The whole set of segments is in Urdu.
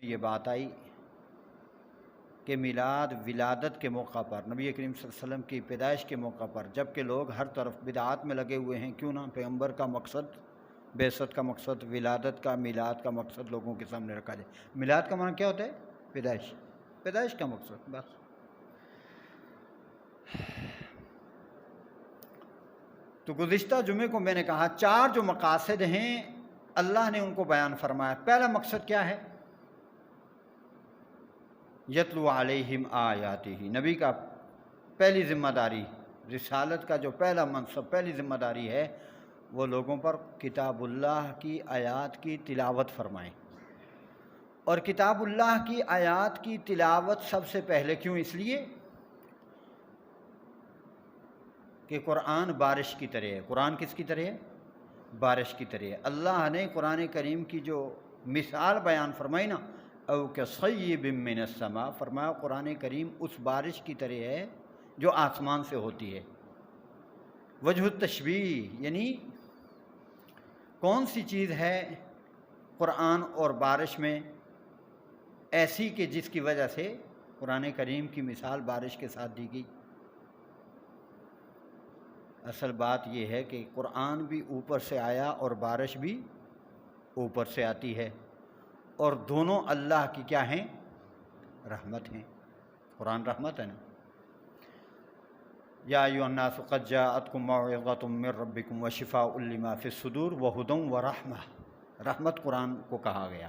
یہ بات آئی کہ میلاد ولادت کے موقع پر، نبی کریم صلی اللہ علیہ وسلم کی پیدائش کے موقع پر، جب کہ لوگ ہر طرف بدعات میں لگے ہوئے ہیں، کیوں نہ پیغمبر کا مقصد، بعثت کا مقصد، ولادت کا، میلاد کا مقصد لوگوں کے سامنے رکھا جائے۔ میلاد کا معنی کیا ہوتا ہے؟ پیدائش، پیدائش کا مقصد بس۔ تو گزشتہ جمعے کو میں نے کہا 4 جو مقاصد ہیں اللہ نے ان کو بیان فرمایا۔ پہلا مقصد کیا ہے؟ یتلو علیہم آیاتہ، نبی کا پہلی ذمہ داری، رسالت کا جو پہلا منصب، پہلی ذمہ داری ہے وہ لوگوں پر کتاب اللہ کی آیات کی تلاوت فرمائیں۔ اور کتاب اللہ کی آیات کی تلاوت سب سے پہلے کیوں؟ اس لیے کہ قرآن بارش کی طرح ہے۔ قرآن کس کی طرح ہے؟ بارش کی طرح ہے۔ اللہ نے قرآن کریم کی جو مثال بیان فرمائی نا، او کصیب من السماء، فرمایا قرآن کریم اس بارش کی طرح ہے جو آسمان سے ہوتی ہے۔ وجہ التشبیہ یعنی کون سی چیز ہے قرآن اور بارش میں ایسی کہ جس کی وجہ سے قرآن کریم کی مثال بارش کے ساتھ دی گئی؟ اصل بات یہ ہے کہ قرآن بھی اوپر سے آیا اور بارش بھی اوپر سے آتی ہے، اور دونوں اللہ کی کیا ہیں؟ رحمت ہیں۔ قرآن رحمت ہے نا۔ یا ایھا الناس قد جاءتکم موعظۃ من ربکم وشفاء لما فی الصدور وہدی ورحمہ، رحمت قرآن کو کہا گیا۔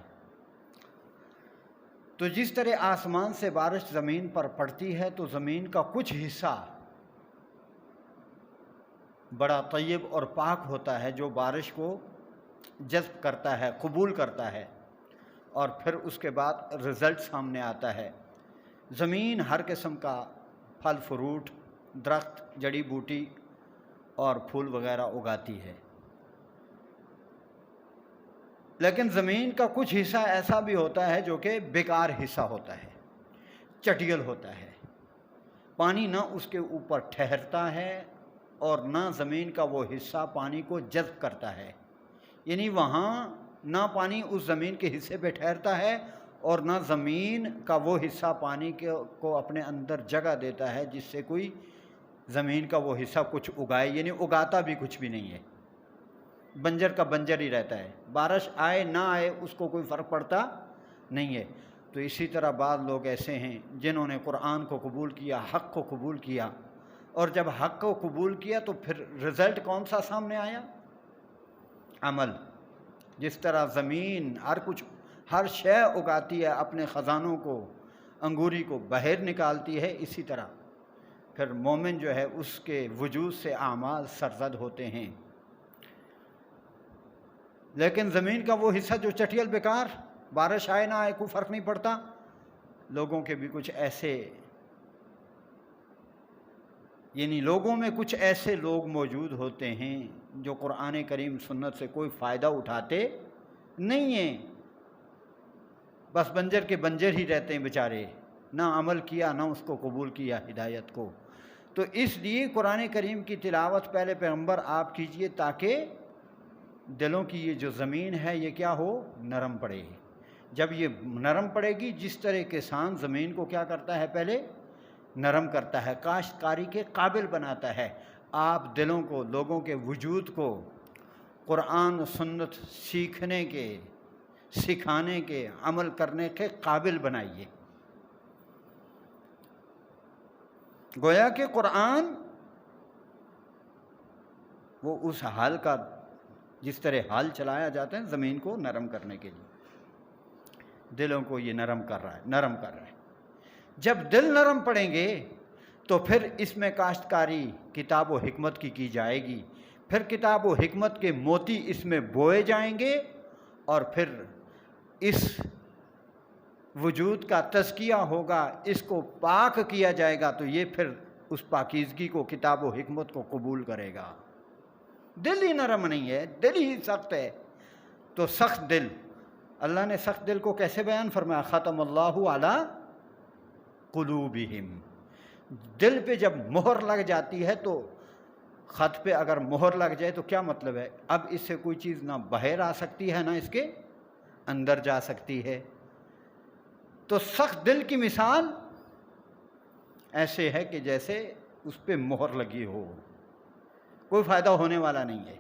تو جس طرح آسمان سے بارش زمین پر پڑتی ہے تو زمین کا کچھ حصہ بڑا طیب اور پاک ہوتا ہے جو بارش کو جذب کرتا ہے، قبول کرتا ہے، اور پھر اس کے بعد رزلٹ سامنے آتا ہے۔ زمین ہر قسم کا پھل فروٹ، درخت، جڑی بوٹی اور پھول وغیرہ اگاتی ہے، لیکن زمین کا کچھ حصہ ایسا بھی ہوتا ہے جو کہ بیکار حصہ ہوتا ہے، چٹیل ہوتا ہے۔ پانی نہ اس کے اوپر ٹھہرتا ہے اور نہ زمین کا وہ حصہ پانی کو جذب کرتا ہے، یعنی وہاں نہ پانی اس زمین کے حصے پہ ٹھہرتا ہے اور نہ زمین کا وہ حصہ پانی کو اپنے اندر جگہ دیتا ہے جس سے کوئی زمین کا وہ حصہ کچھ اگائے، یعنی اگاتا بھی کچھ بھی نہیں ہے، بنجر کا بنجر ہی رہتا ہے۔ بارش آئے نہ آئے اس کو کوئی فرق پڑتا نہیں ہے۔ تو اسی طرح بعض لوگ ایسے ہیں جنہوں نے قرآن کو قبول کیا، حق کو قبول کیا، اور جب حق کو قبول کیا تو پھر رزلٹ کون سا سامنے آیا؟ عمل۔ جس طرح زمین ہر شے اگاتی ہے، اپنے خزانوں کو، انگوری کو باہر نکالتی ہے، اسی طرح پھر مومن جو ہے اس کے وجود سے اعمال سرزد ہوتے ہیں۔ لیکن زمین کا وہ حصہ جو چٹیل بیکار، بارش آئے نہ آئے کوئی فرق نہیں پڑتا، لوگوں کے بھی کچھ ایسے، یعنی لوگوں میں کچھ ایسے لوگ موجود ہوتے ہیں جو قرآن کریم سنت سے کوئی فائدہ اٹھاتے نہیں ہیں، بس بنجر کے بنجر ہی رہتے ہیں بیچارے، نہ عمل کیا نہ اس کو قبول کیا ہدایت کو۔ تو اس لیے قرآن کریم کی تلاوت پہلے پیغمبر آپ کیجئے تاکہ دلوں کی یہ جو زمین ہے یہ کیا ہو؟ نرم پڑے۔ جب یہ نرم پڑے گی، جس طرح کسان زمین کو کیا کرتا ہے؟ پہلے نرم کرتا ہے، کاشتکاری کے قابل بناتا ہے، آپ دلوں کو، لوگوں کے وجود کو قرآن و سنت سیکھنے کے، سکھانے کے، عمل کرنے کے قابل بنائیے۔ گویا کہ قرآن وہ اس حال کا، جس طرح حال چلایا جاتا ہے زمین کو نرم کرنے کے لیے، دلوں کو یہ نرم کر رہا ہے۔ جب دل نرم پڑیں گے تو پھر اس میں کاشتکاری کتاب و حکمت کی جائے گی، پھر کتاب و حکمت کے موتی اس میں بوئے جائیں گے، اور پھر اس وجود کا تزکیہ ہوگا، اس کو پاک کیا جائے گا، تو یہ پھر اس پاکیزگی کو، کتاب و حکمت کو قبول کرے گا۔ دل ہی نرم نہیں ہے، دل ہی سخت ہے، تو سخت دل، اللہ نے سخت دل کو کیسے بیان فرمایا؟ ختم اللہ علی قلوبہم، دل پہ جب مہر لگ جاتی ہے، تو خط پہ اگر مہر لگ جائے تو کیا مطلب ہے؟ اب اس سے کوئی چیز نہ باہر آ سکتی ہے نہ اس کے اندر جا سکتی ہے۔ تو سخت دل کی مثال ایسے ہے کہ جیسے اس پہ مہر لگی ہو، کوئی فائدہ ہونے والا نہیں ہے۔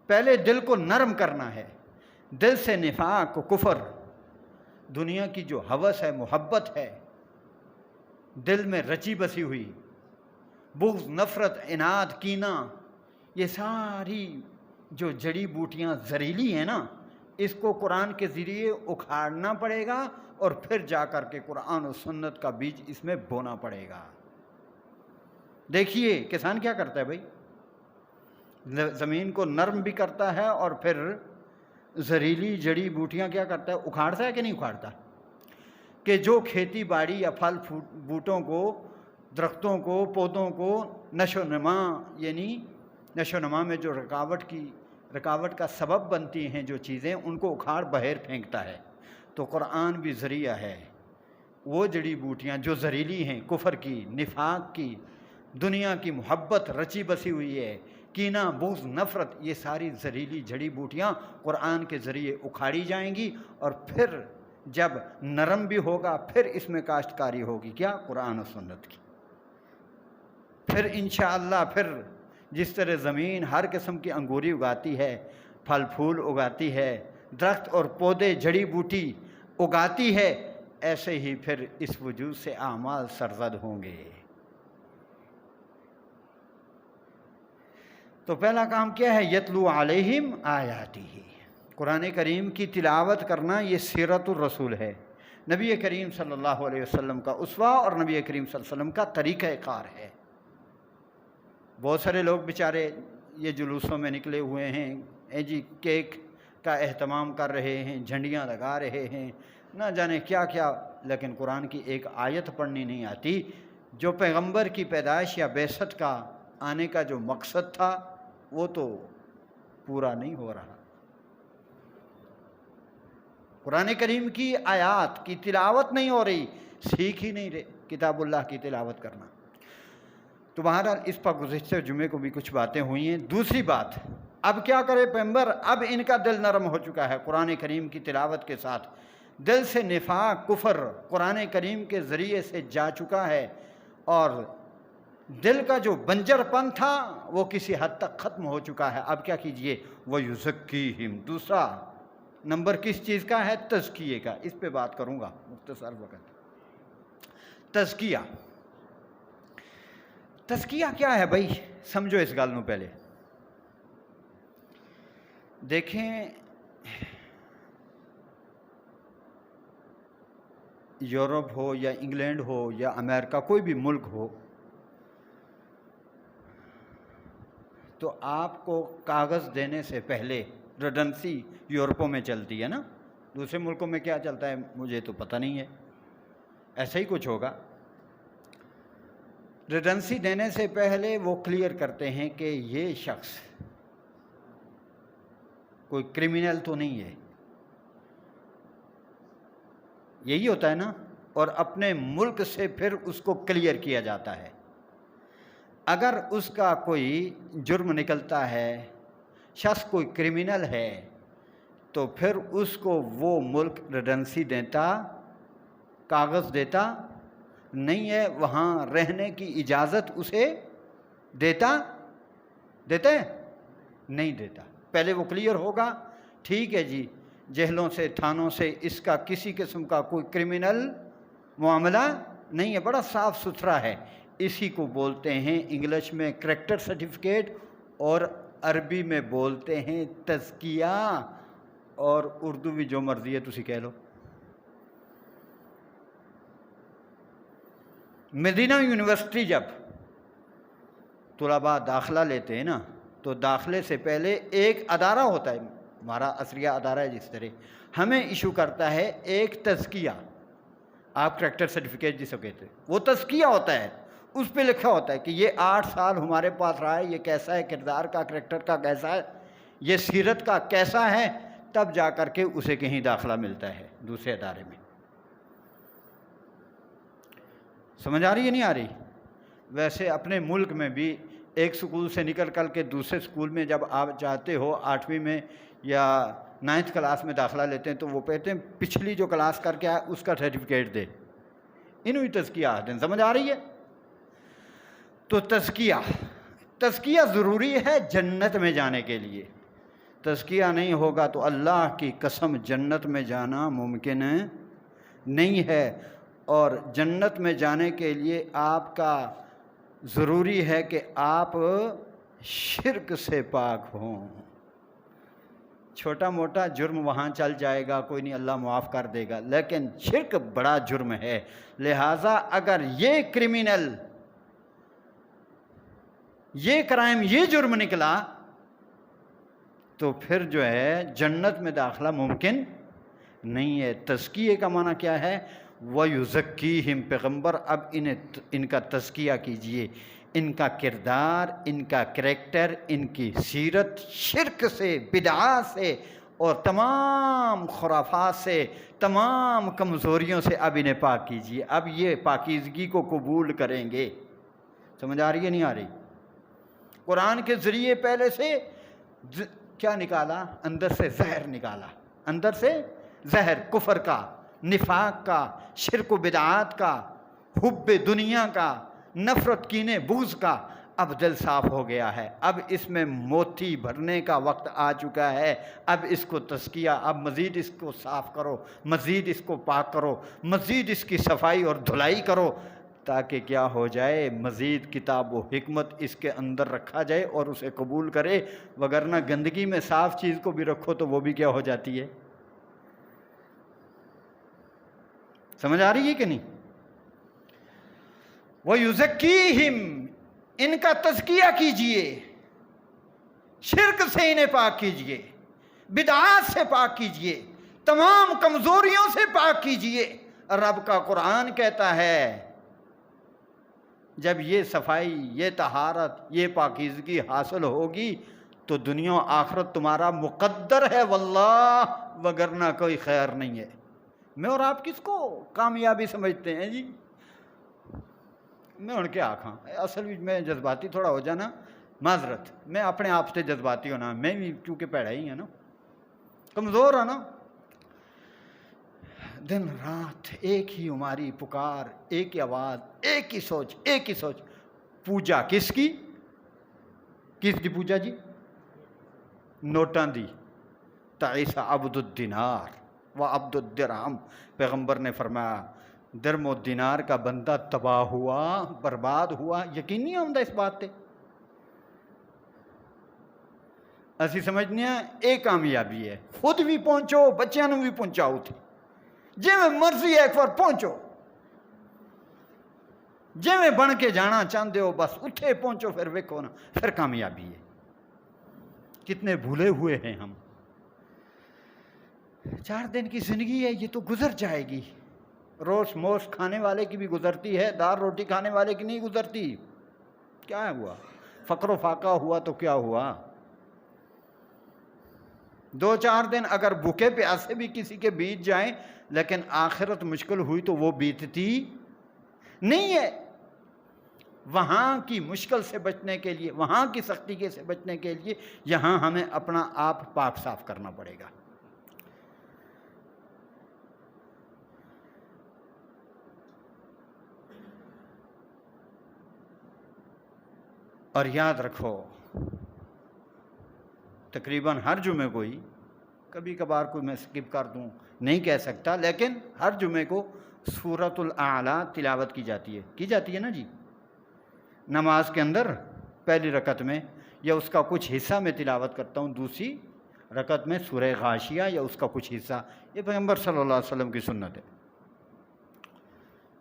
پہلے دل کو نرم کرنا ہے، دل سے نفاق، کفر، دنیا کی جو ہوس ہے، محبت ہے دل میں رچی بسی ہوئی، بغض، نفرت، عناد، کینہ، یہ ساری جو جڑی بوٹیاں زہریلی ہیں نا، اس کو قرآن کے ذریعے اکھاڑنا پڑے گا اور پھر جا کر کے قرآن و سنت کا بیج اس میں بونا پڑے گا۔ دیکھیے کسان کیا کرتا ہے بھائی، زمین کو نرم بھی کرتا ہے اور پھر زہریلی جڑی بوٹیاں کیا کرتا ہے، اکھاڑتا ہے کہ نہیں اکھاڑتا؟ کہ جو کھیتی باڑی یا پھل بوٹوں کو، درختوں کو، پودوں کو نشو و نما، یعنی نشو و نما میں جو رکاوٹ کا سبب بنتی ہیں جو چیزیں، ان کو اکھاڑ بہر پھینکتا ہے۔ تو قرآن بھی ذریعہ ہے، وہ جڑی بوٹیاں جو زہریلی ہیں، کفر کی، نفاق کی، دنیا کی محبت رچی بسی ہوئی ہے، کینہ، بغض، نفرت، یہ ساری زہریلی جڑی بوٹیاں قرآن کے ذریعے اکھاڑی جائیں گی، اور پھر جب نرم بھی ہوگا پھر اس میں کاشتکاری ہوگی، کیا؟ قرآن و سنت کی۔ پھر انشاءاللہ پھر جس طرح زمین ہر قسم کی انگوری اگاتی ہے، پھل پھول اگاتی ہے، درخت اور پودے جڑی بوٹی اگاتی ہے، ایسے ہی پھر اس وجود سے اعمال سرزد ہوں گے۔ تو پہلا کام کیا ہے؟ یتلو علیہم آیاتہ، قرآن کریم کی تلاوت کرنا، یہ سیرت الرسول ہے، نبی کریم صلی اللہ علیہ وسلم کا اسوہ اور نبی کریم صلی اللہ علیہ وسلم کا طریقہ کار ہے۔ بہت سارے لوگ بیچارے یہ جلوسوں میں نکلے ہوئے ہیں، جی کیک کا اہتمام کر رہے ہیں، جھنڈیاں لگا رہے ہیں، نہ جانے کیا کیا، لیکن قرآن کی ایک آیت پڑھنی نہیں آتی۔ جو پیغمبر کی پیدائش یا بعثت کا آنے کا جو مقصد تھا وہ تو پورا نہیں ہو رہا۔ قرآن کریم کی آیات کی تلاوت نہیں ہو رہی، سیکھ ہی نہیں رہے کتاب اللہ کی تلاوت کرنا۔ تو بہرحال اس پر گزشتہ جمعے کو بھی کچھ باتیں ہوئی ہیں۔ دوسری بات، اب کیا کرے پیغمبر؟ اب ان کا دل نرم ہو چکا ہے قرآن کریم کی تلاوت کے ساتھ، دل سے نفاق، کفر قرآن کریم کے ذریعے سے جا چکا ہے، اور دل کا جو بنجر پن تھا وہ کسی حد تک ختم ہو چکا ہے۔ اب کیا کیجئے؟ وَيُزَكِّيهِمْ۔ دوسرا نمبر کس چیز کا ہے؟ تزکیے کا۔ اس پہ بات کروں گا مختصر وقت۔ تزکیہ، تزکیہ کیا ہے بھائی؟ سمجھو اس گل نو پہلے دیکھیں، یورپ ہو یا انگلینڈ ہو یا امریکہ، کوئی بھی ملک ہو، تو آپ کو کاغذ دینے سے پہلے ریڈنسی یورپوں میں چلتی ہے نا، دوسرے ملکوں میں کیا چلتا ہے مجھے تو پتہ نہیں ہے، ایسا ہی کچھ ہوگا۔ ریڈنسی دینے سے پہلے وہ کلیئر کرتے ہیں کہ یہ شخص کوئی کرمینل تو نہیں ہے، یہی ہوتا ہے نا، اور اپنے ملک سے پھر اس کو کلیئر کیا جاتا ہے۔ اگر اس کا کوئی جرم نکلتا ہے، شخص کوئی کرمینل ہے، تو پھر اس کو وہ ملک ریڈنسی دیتا، کاغذ دیتا نہیں ہے، وہاں رہنے کی اجازت اسے دیتا ہے؟ نہیں دیتا۔ پہلے وہ کلیئر ہوگا، ٹھیک ہے جی، جہلوں سے، تھانوں سے اس کا کسی قسم کا کوئی کرمینل معاملہ نہیں ہے، بڑا صاف ستھرا ہے۔ اسی کو بولتے ہیں انگلش میں کریکٹر سرٹیفکیٹ، اور عربی میں بولتے ہیں تزکیہ، اور اردو بھی جو مرضی ہے تسی کہہ لو۔ مدینہ یونیورسٹی جب طلباء داخلہ لیتے ہیں نا، تو داخلے سے پہلے ایک ادارہ ہوتا ہے، ہمارا عصریہ ادارہ ہے، جس طرح ہمیں ایشو کرتا ہے ایک تزکیہ، آپ کریکٹر سرٹیفکیٹ جسے کہتے ہیں، وہ تزکیہ ہوتا ہے، اس پہ لکھا ہوتا ہے کہ یہ 8 سال ہمارے پاس رہا ہے، یہ کیسا ہے، کردار کا، کریکٹر کا کیسا ہے، یہ سیرت کا کیسا ہے، تب جا کر کے اسے کہیں داخلہ ملتا ہے دوسرے ادارے میں۔ سمجھ آ رہی ہے نہیں آ رہی؟ ویسے اپنے ملک میں بھی ایک سکول سے نکل کر کے دوسرے سکول میں جب آپ جاتے ہو 8ویں میں یا 9th کلاس میں داخلہ لیتے ہیں تو وہ کہتے ہیں پچھلی جو کلاس کر کے آیا اس کا سرٹیفکیٹ دے، انہوں ہی تزکیہ آتے ہیں. سمجھ آ رہی ہے؟ تو تزکیہ ضروری ہے جنت میں جانے کے لیے. تزکیہ نہیں ہوگا تو اللہ کی قسم جنت میں جانا ممکن نہیں ہے. اور جنت میں جانے کے لیے آپ کا ضروری ہے کہ آپ شرک سے پاک ہوں. چھوٹا موٹا جرم وہاں چل جائے گا، کوئی نہیں، اللہ معاف کر دے گا، لیکن شرک بڑا جرم ہے. لہٰذا اگر یہ کرمینل، یہ کرائم، یہ جرم نکلا تو پھر جو ہے جنت میں داخلہ ممکن نہیں ہے. تزکیے کا معنی کیا ہے؟ وَيُزَكِّيهِمْ پیغمبر اب ان کا تزکیہ کیجئے، ان کا کردار، ان کا کریکٹر، ان کی سیرت شرک سے، بدعات سے اور تمام خرافات سے، تمام کمزوریوں سے اب انہیں پاک کیجئے. اب یہ پاکیزگی کو قبول کریں گے. سمجھ آ رہی ہے نہیں آ رہی؟ قرآن کے ذریعے پہلے سے کیا نکالا؟ اندر سے زہر نکالا، اندر سے زہر، کفر کا، نفاق کا، شرک و بدعات کا، حب دنیا کا، نفرت کینے بغض کا. اب دل صاف ہو گیا ہے، اب اس میں موتی بھرنے کا وقت آ چکا ہے. اب اس کو تزکیہ، اب مزید اس کو صاف کرو، مزید اس کو پاک کرو، مزید اس کی صفائی اور دھلائی کرو، تاکہ کیا ہو جائے؟ مزید کتاب و حکمت اس کے اندر رکھا جائے اور اسے قبول کرے. وگرنہ گندگی میں صاف چیز کو بھی رکھو تو وہ بھی کیا ہو جاتی ہے؟ سمجھ آ رہی ہے کہ نہیں؟ وَيُزَكِّيهِمْ ان کا تزکیہ کیجئے، شرک سے انہیں پاک کیجئے، بدعات سے پاک کیجئے، تمام کمزوریوں سے پاک کیجئے. رب کا قرآن کہتا ہے جب یہ صفائی، یہ طہارت، یہ پاکیزگی حاصل ہوگی تو دنیا و آخرت تمہارا مقدر ہے واللہ، وگرنہ کوئی خیر نہیں ہے. میں اور آپ کس کو کامیابی سمجھتے ہیں جی؟ میں ان کے آنکھاں اصل میں جذباتی تھوڑا ہو جانا، معذرت، میں اپنے آپ سے جذباتی ہونا، میں بھی چونکہ پیڑا ہی ہے نا، کمزور ہے نا. دن رات ایک ہی ہماری پکار، ایک ہی آواز، ایک ہی سوچ، ایک ہی سوچ. پوجا کس کی؟ کس دی پوجا جی؟ نوٹاں دی. تعیس عبد الدینار و عبد الدرہم. پیغمبر نے فرمایا درم و دینار کا بندہ تباہ ہوا، برباد ہوا. یقین نہیں آمدہ اس بات تے؟ اسی سمجھنے ہیں ایک کامیابی ہے، خود بھی پہنچو، بچیاں نوں بھی پہنچاؤ تھے، جی میں مرضی ایک بار پہنچو، جی میں بن کے جانا چاہتے ہو بس اتھے پہنچو، پھر ویکھو نا، پھر کامیابی ہے. کتنے بھولے ہوئے ہیں ہم. 4 دن کی زندگی ہے، یہ تو گزر جائے گی. روش موش کھانے والے کی بھی گزرتی ہے، دال روٹی کھانے والے کی نہیں گزرتی. کیا ہوا؟ فقر و فاقہ ہوا تو کیا ہوا؟ 2-4 دن اگر بھوکے پیاسے بھی کسی کے بیت جائیں، لیکن آخرت مشکل ہوئی تو وہ بیتتی نہیں ہے. وہاں کی مشکل سے بچنے کے لیے، وہاں کی سختی سے بچنے کے لیے یہاں ہمیں اپنا آپ پاک صاف کرنا پڑے گا. اور یاد رکھو تقریباً ہر جمعے کو ہی، کبھی کبھار کوئی میں سکپ کر دوں نہیں کہہ سکتا، لیکن ہر جمعے کو سورۃ الاعلیٰ تلاوت کی جاتی ہے نا جی. نماز کے اندر پہلی رکعت میں یا اس کا کچھ حصہ میں تلاوت کرتا ہوں، دوسری رکعت میں سورہ غاشیہ یا اس کا کچھ حصہ. یہ پیغمبر صلی اللہ علیہ وسلم کی سنت ہے.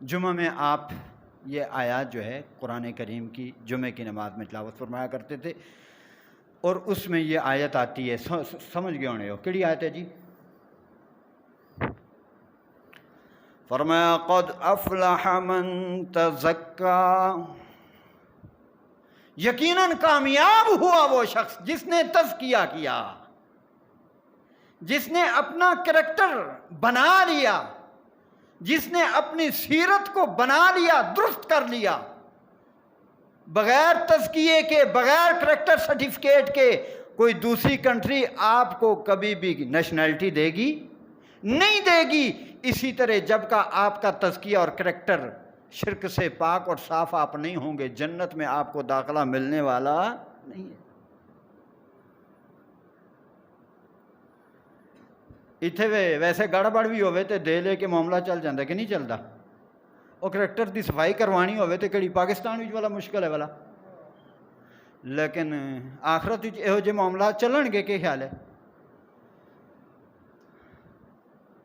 جمعہ میں آپ یہ آیات جو ہے قرآن کریم کی جمعے کی نماز میں تلاوت فرمایا کرتے تھے، اور اس میں یہ آیت آتی ہے، سمجھ گئے ہونے ہو کیڑی آیت ہے جی؟ فرمایا قد افلح من تزکا، یقیناً کامیاب ہوا وہ شخص جس نے تزکیہ کیا، جس نے اپنا کریکٹر بنا لیا، جس نے اپنی سیرت کو بنا لیا، درست کر لیا، بغیر تزکیے کے، بغیر کریکٹر سرٹیفکیٹ کے کوئی دوسری کنٹری آپ کو کبھی بھی نیشنلٹی دے گی نہیں دے گی. اسی طرح جب کا آپ کا تزکیہ اور کریکٹر شرک سے پاک اور صاف آپ نہیں ہوں گے، جنت میں آپ کو داخلہ ملنے والا نہیں ہے. اتنے ویسے گڑبڑ بھی ہوئے تو دے لے کے معاملہ چل جاتا کہ نہیں چلتا. اور کریکٹر کی صفائی کروانی ہوئے تو کہڑی پاکستان والا مشکل ہے والا. لیکن آخرت یہو جے معاملات چلن گے، کہ خیال ہے؟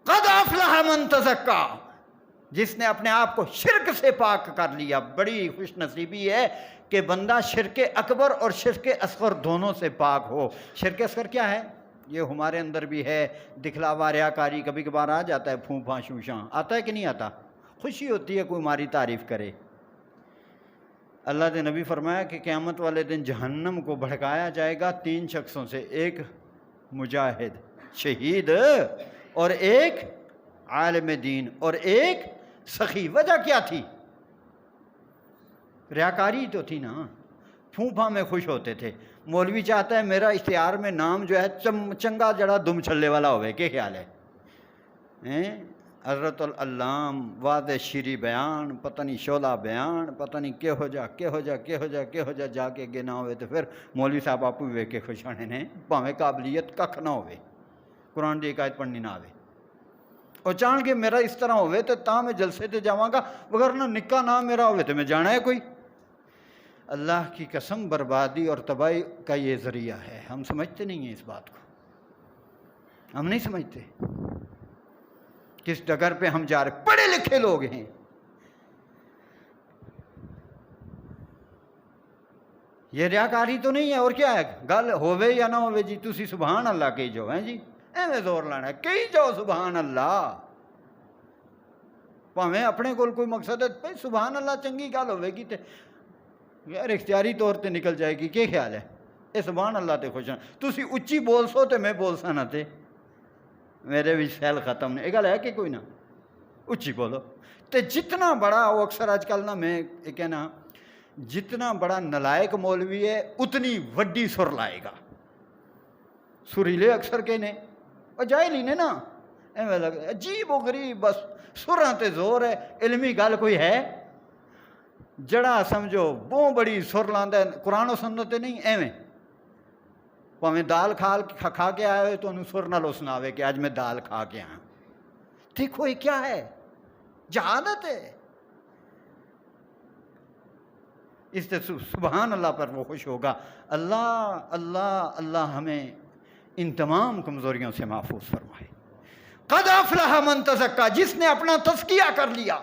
قد افلح من تزکا، جس نے اپنے آپ کو شرک سے پاک کر لیا. بڑی خوش نصیبی ہے کہ بندہ شرک اکبر اور شرک اصغر دونوں سے پاک ہو. شرک اصغر کیا ہے؟ یہ ہمارے اندر بھی ہے، دکھلاوا ریاکاری کبھی کبھار آ جاتا ہے، پھوں پھاں شوشاں آتا ہے کہ نہیں آتا؟ خوشی ہوتی ہے کوئی ہماری تعریف کرے. اللہ کے نبی فرمایا کہ قیامت والے دن جہنم کو بھڑکایا جائے گا 3 شخصوں سے، ایک مجاہد شہید اور ایک عالم دین اور ایک سخی. وجہ کیا تھی؟ ریاکاری تو تھی نا، پھوں پھاں میں خوش ہوتے تھے. مولوی چاہتا ہے میرا اشتہار میں نام جو ہے چنگا جڑا دم چھلے والا ہوئے، کہ خیال ہے؟ حضرت العلام واضح شیری بیان، پتہ نہیں شعلہ بیان، پتہ نہیں کہو جا جا کے اگے نہ ہوئے تو پھر مولوی صاحب آپ بھی ویک کے خوش ہونے نے، بھاویں قابلیت کھ نہ ہوئے، قرآن کی ایک آیت پڑھنی نہ آئے، اور چاہن کہ میرا اس طرح ہوئے تو تاں میں جلسے تے جاواں گا، وگرنہ نکاح نہ میرا ہوئے تو میں جانا ہے کوئی. اللہ کی قسم بربادی اور تباہی کا یہ ذریعہ ہے. ہم سمجھتے نہیں ہیں اس بات کو، ہم نہیں سمجھتے کس ڈگر پہ ہم جا رہے. پڑھے لکھے لوگ ہیں، یہ ریاکاری تو نہیں ہے. اور کیا ہے؟ گل ہووے یا نہ ہووے جی تسی سبحان اللہ کہی جو ہیں جی، ایویں زور لانا ہے کہی جاؤ سبحان اللہ. پاویں اپنے کول کوئی مقصد ہے بھائی سبحان اللہ چنگی گل ہوے گی تے یار اختیاری طور تے نکل جائے گی، کہ خیال ہے؟ اے سبحان اللہ تے خوش ہیں تسی اچھی بول سو تے میں بول سا نہ تے میرے بھی سیل ختم نے. یہ گل ہے کہ کوئی نہ اچھی بولو. تے جتنا بڑا وہ اکثر آج کل نا میں کہنا جتنا بڑا نلائق مولوی ہے اتنی وڈی سر لائے گا. سریلے اکثر کہنے اور جائے نہیں نا ایویں لگ عجیب و غریب، بس سراں تے زور ہے. علمی گل کوئی ہے جڑا سمجھو بہت بڑی سر لاندا ہے قرآن و سنت تے نہیں، ایویں پاویں دال کھا کے آئے ہوئے تو انہوں سر نالو سناوے کہ آج میں دال کھا کے آیا. دیکھو یہ کیا ہے؟ جہالت ہے. اس سے سبحان اللہ پر وہ خوش ہوگا. اللہ اللہ اللہ ہمیں ان تمام کمزوریوں سے محفوظ فرمائے. قد افلح من تزکا، جس نے اپنا تزکیہ کر لیا.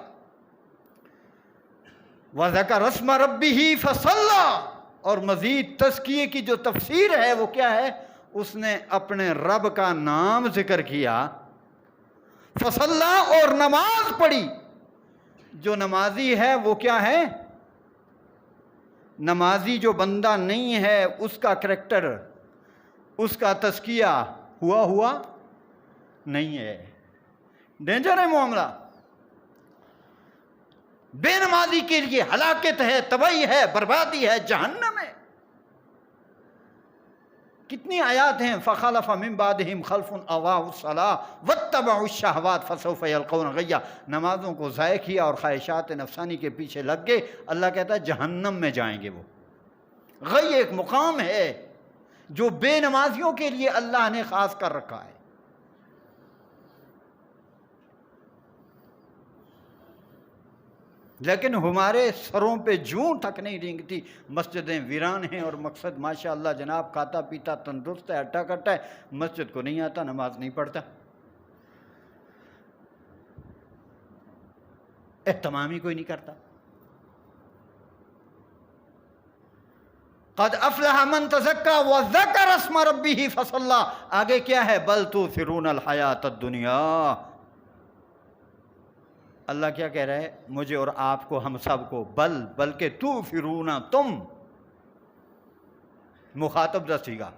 وذکر اسم ربہ فصلی، اور مزید تزکیے کی جو تفسیر ہے وہ کیا ہے؟ اس نے اپنے رب کا نام ذکر کیا، فصلی، اور نماز پڑھی. جو نمازی ہے وہ کیا ہے؟ نمازی جو بندہ نہیں ہے اس کا کریکٹر، اس کا تزکیہ ہوا نہیں ہے. ڈینجر ہے معاملہ. بے نمازی کے لیے ہلاکت ہے، تباہی ہے، بربادی ہے، جہنم ہے. کتنی آیات ہیں، فخلف من بعدہم خلف اضاعوا الصلاۃ واتبعوا الشہوات فسوف یلقون غیا. نمازوں کو ضائع کیا اور خواہشات نفسانی کے پیچھے لگ گئے. اللہ کہتا ہے جہنم میں جائیں گے. وہ غی ایک مقام ہے جو بے نمازیوں کے لیے اللہ نے خاص کر رکھا ہے. لیکن ہمارے سروں پہ جوں تک نہیں رینگتی. مسجدیں ویران ہیں اور مقصد ماشاءاللہ جناب کھاتا پیتا تندرست ہے، ہٹا کٹا ہے، مسجد کو نہیں آتا، نماز نہیں پڑھتا، اہتمام ہی کوئی نہیں کرتا. قد افلح من تزکا وذکر اسم ربہ فصلی. آگے کیا ہے؟ بل تؤثرون الحیات الدنیا. اللہ کیا کہہ رہا ہے مجھے اور آپ کو، ہم سب کو؟ بلکہ تؤثرون، تم مخاطب دسے گا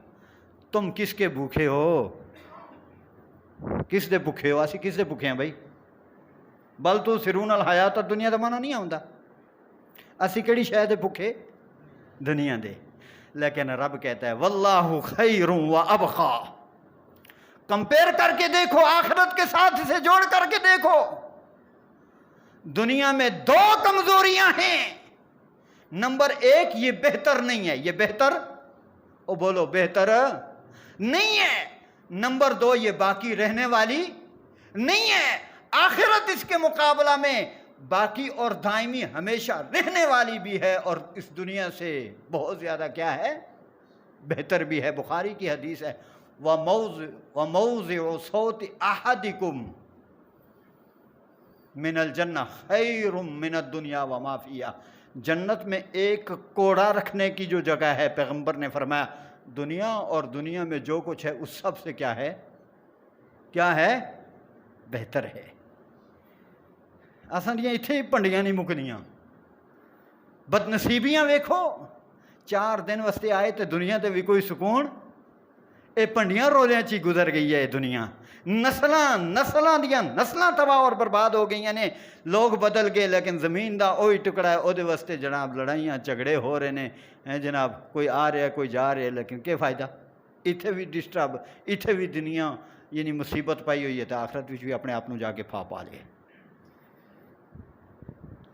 تم کس کے بھوکے ہو؟ کس دے بھوکے ہو؟ اسی کس دے بھوکے ہیں بھائی؟ بل تؤثرون الحیات الدنیا دا معنی نہیں آوندا اسی کیڑی شے دے بھوکے؟ دنیا دے. لیکن رب کہتا ہے واللہ خیر و ابقا. کمپیئر کر کے دیکھو آخرت کے ساتھ، اسے جوڑ کر کے دیکھو. دنیا میں دو کمزوریاں ہیں. نمبر ایک، یہ بہتر نہیں ہے. یہ بہتر، او بولو بہتر نہیں ہے. نمبر دو، یہ باقی رہنے والی نہیں ہے. آخرت اس کے مقابلہ میں باقی اور دائمی ہمیشہ رہنے والی بھی ہے، اور اس دنیا سے بہت زیادہ کیا ہے، بہتر بھی ہے. بخاری کی حدیث ہے وَمَوْضِعُ صَوْتِ أَحَدِكُمْ مِنَ الْجَنَّةِ خَيْرٌ مِنَ الدُّنْيَا وَمَا فِيهَا. جنت میں ایک کوڑا رکھنے کی جو جگہ ہے، پیغمبر نے فرمایا دنیا اور دنیا میں جو کچھ ہے اس سب سے کیا ہے، کیا ہے، بہتر ہے. اصل یہ اتنے پنڈیاں نہیں مکنیاں. بد نصیبیاں ویکھو، 4 دن واسطے آئے تو دنیا تے بھی کوئی سکون. یہ پنڈیاں رولیاں چی گزر گئی ہے یہ دنیا. نسلاں دیاں نسلاں تباہ اور برباد ہو گئی نے. لوگ بدل گئے لیکن زمین دا وہی ٹکڑا ہے، وہ واسطے جناب لڑائیاں جھگڑے ہو رہے ہیں جناب. کوئی آ رہا ہے کوئی جا رہا ہے، لیکن کیا فائدہ. اتنے بھی ڈسٹرب، اتنے بھی دنیا یعنی مصیبت پائی ہوئی ہے، تو آخرت بھی اپنے آپ جا کے پا لے.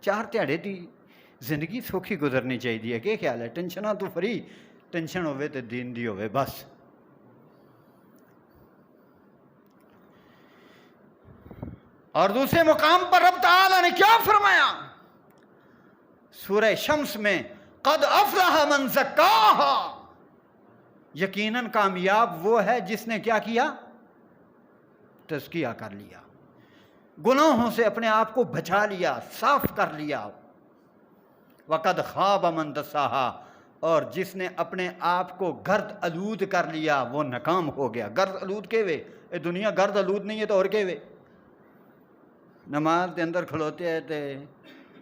4 تہاڑے دی زندگی سوکھی گزرنی چاہیے. کیا خیال ہے؟ ٹینشناں تو فری، ٹینشن ہوئے تو دین دی ہوئے بس. اور دوسرے مقام پر رب تعالیٰ نے کیا فرمایا سورہ شمس میں؟ قد افلح من زکاہا. یقیناً کامیاب وہ ہے جس نے کیا کیا، تزکیہ کر لیا، گناہوں سے اپنے آپ کو بچا لیا، صاف کر لیا. وقد خاب من دساہا. اور جس نے اپنے آپ کو گرد آلود کر لیا وہ ناکام ہو گیا. گرد آلود کے وے، اے دنیا گرد آلود نہیں ہے تو اور کے وے. نماز دے اندر کھلوتے ہیں تے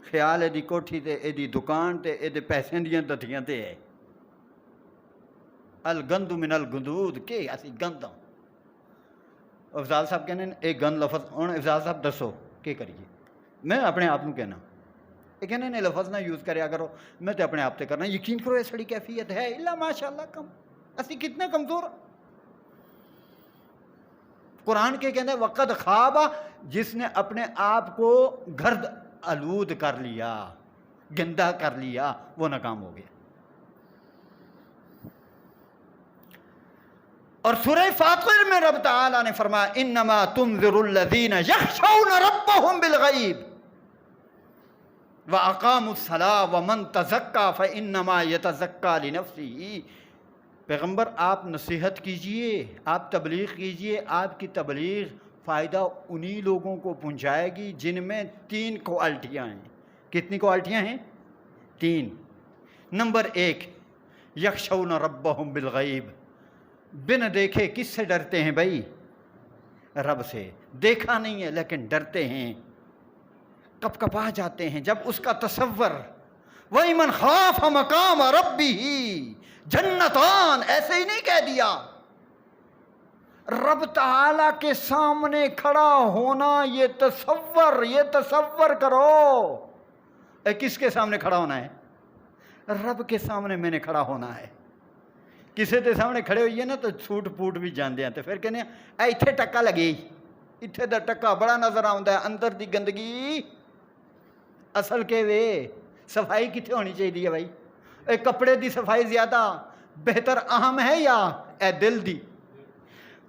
خیال ہے دی کوٹھی تے اے دی دکان تے اے دے پیسے دیاں دتیاں تے ہے. الگند من الگندود کے اسی گند. افضال صاحب کہنے ایک گند لفظ ہوں. افضال صاحب دسو کی کریے؟ میں اپنے آپ کو کہنا یہ کہنے نے لفظ نہ یوز کریا کرو. میں تو اپنے آپ سے کرنا. یقین کرو یہ سڑی کیفیت ہے اللہ ماشاء اللہ. کم اسی کتنے کمزور. قرآن کے کہتے ہیں وقد خوابہ، جس نے اپنے آپ کو گرد آلود کر لیا، گندا کر لیا، وہ ناکام ہو گیا. اور سورہ فاطر میں رب تعالیٰ نے فرمایا انما تنذر الذین یخشون ربهم بالغیب واقاموا الصلاۃ ومن تزکا فانما یتزکا لنفسہ. پیغمبر آپ نصیحت کیجئے، آپ تبلیغ کیجئے. آپ کی تبلیغ فائدہ انہی لوگوں کو پہنچائے گی جن میں 3 کوالٹیاں ہیں. کتنی کوالٹیاں ہیں؟ 3. نمبر 1، یخشون ربهم بالغیب. بن دیکھے کس سے ڈرتے ہیں بھائی؟ رب سے. دیکھا نہیں ہے لیکن ڈرتے ہیں، کپ کپا جاتے ہیں جب اس کا تصور. وَإِمَنْ خَافَ مَقَامَ رَبِّهِ جنتان. ایسے ہی نہیں کہہ دیا. رب تعالیٰ کے سامنے کھڑا ہونا، یہ تصور کرو. کس کے سامنے کھڑا ہونا ہے؟ رب کے سامنے میں نے کھڑا ہونا ہے. کسی کے سامنے کھڑے ہوئیے نا تو سوٹ پوٹ بھی جاندے ہیں. تو پھر کہنے ہیں اتنے ٹکا لگے، اتنے دا ٹکا بڑا نظر آتا ہے، اندر دی گندگی. اصل کے وے صفائی کتنے ہونی چاہیے بھائی؟ کپڑے دی صفائی زیادہ بہتر اہم ہے یا اے دل دی؟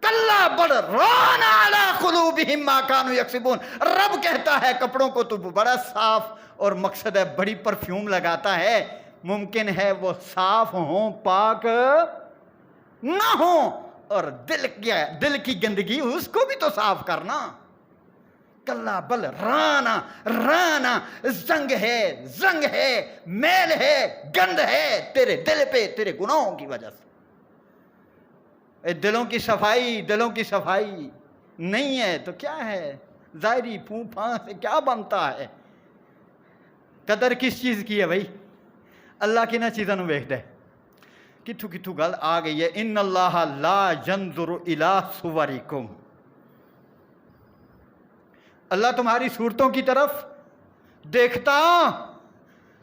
کلا بل ران علی قلوبہم ما کانوا یکسبون. رب کہتا ہے کپڑوں کو تو بڑا صاف، اور مقصد ہے بڑی پرفیوم لگاتا ہے. ممکن ہے وہ صاف ہوں، پاک نہ ہوں، اور دل کی گندگی اس کو بھی تو صاف کرنا. کلا بل رانا زنگ ہے، میل ہے، گند ہے تیرے دل پہ، تیرے گناہوں کی وجہ سے. دلوں کی صفائی نہیں ہے تو کیا ہے؟ ظاہری پھوں پھاں سے کیا بنتا ہے؟ قدر کس چیز کی ہے بھائی؟ اللہ کی نہ چیزوں نو ویکھدا ہے. کتھوں گل آ گئی ہے. ان اللہ لا ينظر الی صورکم. اللہ تمہاری صورتوں کی طرف دیکھتا،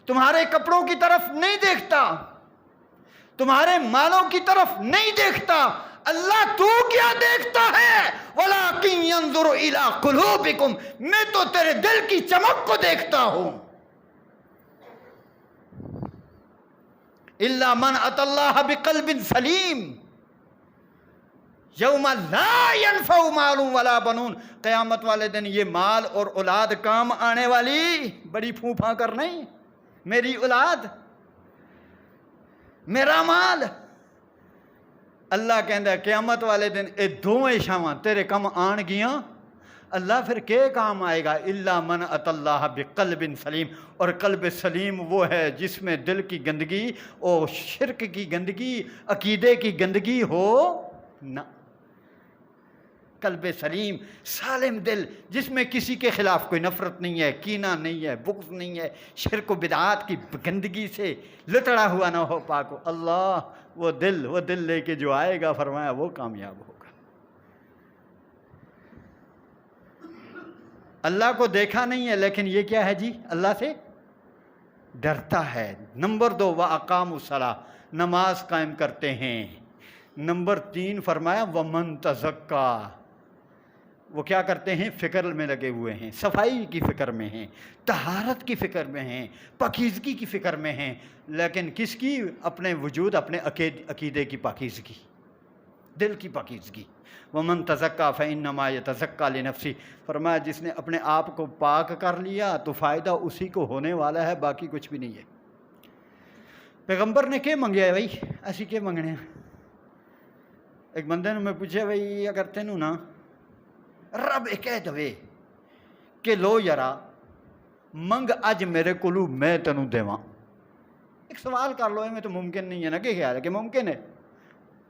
تمہارے کپڑوں کی طرف نہیں دیکھتا. تمہارے مالوں کی طرف نہیں دیکھتا، اللہ تو کیا دیکھتا ہے؟ وَلَٰكِن يَنظُرُ إِلَىٰ قُلُوبِكُمْ، میں تو تیرے دل کی چمک کو دیکھتا ہوں۔ إِلَّا مَنْ أَتَى اللَّهَ بِقَلْبٍ سَلِيمٍ یوم لا ينفع مال ولا بنون، قیامت والے دن یہ مال اور اولاد کام آنے والی بڑی پھوپھا کر نہیں، میری اولاد میرا مال۔ اللہ کہندا ہے قیامت والے دن اے دوویں شاواں تیرے کم آن گیاں، اللہ پھر کے کام آئے گا؟ الا من ات اللہ بقلب سلیم، اور قلب سلیم وہ ہے جس میں دل کی گندگی اور شرک کی گندگی، عقیدے کی گندگی ہو نہ۔ قلب سلیم، سالم دل، جس میں کسی کے خلاف کوئی نفرت نہیں ہے، کینہ نہیں ہے، بغض نہیں ہے، شرک و بدعات کی گندگی سے لتڑا ہوا نہ ہو، پاک ہو۔ اللہ وہ دل لے کے جو آئے گا، فرمایا وہ کامیاب ہوگا۔ اللہ کو دیکھا نہیں ہے لیکن یہ کیا ہے جی؟ اللہ سے ڈرتا ہے۔ نمبر 2 وَأَقَامُوا الصَّلَاةَ، نماز قائم کرتے ہیں۔ نمبر 3 فرمایا وَمَن تَزَكَّىٰ، وہ کیا کرتے ہیں؟ فکر میں لگے ہوئے ہیں، صفائی کی فکر میں ہیں، طہارت کی فکر میں ہیں، پاکیزگی کی فکر میں ہیں، لیکن کس کی؟ اپنے وجود، اپنے عقیدے کی پاکیزگی، دل کی پاکیزگی۔ وَمَن تَزَكَّىٰ فَإِنَّمَا يَتَزَكَّىٰ لِنَفْسِهِ، فرمایا جس نے اپنے آپ کو پاک کر لیا تو فائدہ اسی کو ہونے والا ہے، باقی کچھ بھی نہیں ہے۔ پیغمبر نے کیا منگیا ہے بھائی؟ اسی کے منگنے ہیں۔ ایک بندے نے میں پوچھا بھائی اگر تینوں نا رب کہہ دوے کہ لو یارا منگ اج میرے کولو میں تینوں دیواں، ایک سوال کر لو، میں تو ممکن نہیں ہے نا، کہ خیال ہے کہ ممکن ہے؟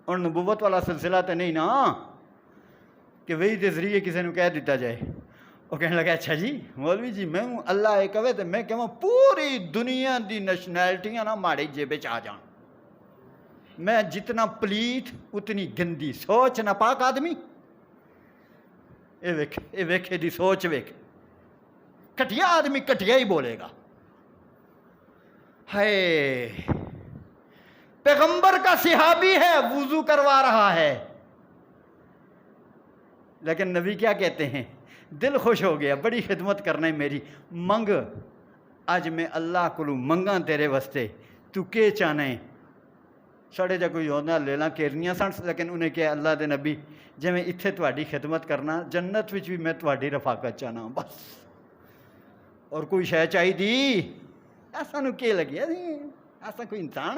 اور نبوت والا سلسلہ تو نہیں نا کہ وہی کے ذریعے کسی نے کہہ دیتا جائے۔ وہ کہنے لگا اچھا جی مولوی جی میں ہوں اللہ ایک کہے تو میں کہوں پوری دنیا دی نیشنلٹیاں نا ماڑی جیبے آ جان، میں جتنا پلیت اتنی گندی سوچ نہ پاک آدمی۔ اے ویکھے دی سوچ ویکھ، کٹیا آدمی کٹیا ہی بولے گا۔ ہے پیغمبر کا صحابی ہے، وضو کروا رہا ہے، لیکن نبی کیا کہتے ہیں؟ دل خوش ہو گیا، بڑی خدمت کرنا ہے میری، منگ اج میں اللہ کو منگاں تیرے واسطے، تو کے چاہنے؟ ساڑھے جا کوئی ہونا لے لاں کیرنیاں سن، لیکن انہیں کہا اللہ دے نبی جی میں اتھے تہاڈی خدمت کرنا، جنت وچ بھی میں تہاڈی رفاقت چاہنا بس، اور کوئی شے چاہی دی ایسا نو کے لگیا ایسا کوئی انسان